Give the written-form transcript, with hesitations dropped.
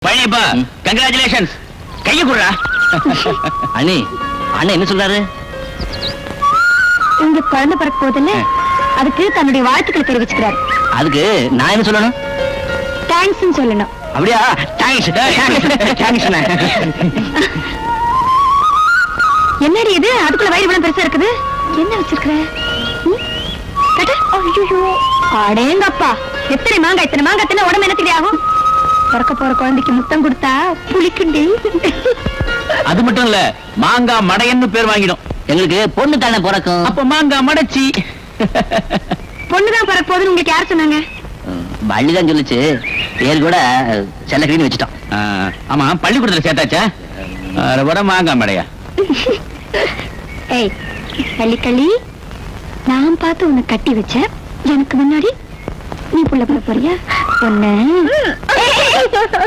பழனிப்பா congratulations. கைய குடுறா. அண்ணி அண்ணன் என்ன சொல்றாரு? இங்க குழந்தை பிறக்க போதில்ல, அதுக்கு தன்னுடைய வாழ்த்துக்களை தெரிவிச்சுக்கிறார். அதுக்கு நான் என்ன சொல்லணும்? தேங்க்ஸ் சொல்லணும். அப்படியா? தேங்க்ஸ். என்னடி இது, அதுக்குள்ள வயிறு இவ்வளவு பெருசா இருக்குது? என்ன வச்சிருக்கிற? அடேங்கப்பா, எத்தனை மாங்காய் தின்ன உடம்பு என்ன தெரியாகும்? பிறக்க போற குழந்தைக்கு முத்தம் கொடுத்தா புளிக்குண்டி. அது மட்டும் இல்ல, மாங்கா மடையன்னு பேர் வாங்கிடும். எங்களுக்கு பொண்ணு தானே பிறக்கும். அப்ப மாங்கா மடைச்சி. பொண்ணுதான் பிறக்க போகுதுன்னு உங்களுக்கு யார் சொன்னாங்க? வள்ளிதான் சொல்லுச்சு. பேர் கூட செல்லக்கிரின்னு வச்சுட்டோம். ஆமா, பள்ளிக்கூடத்துல சேர்த்தாச்சா? கூட மாங்கா மடையா? ஏய் கள்ளி, நான் பார்த்து உன்னை கட்டி வச்ச, எனக்கு முன்னாடி நீ புள்ள போறியா? ஒண்ணு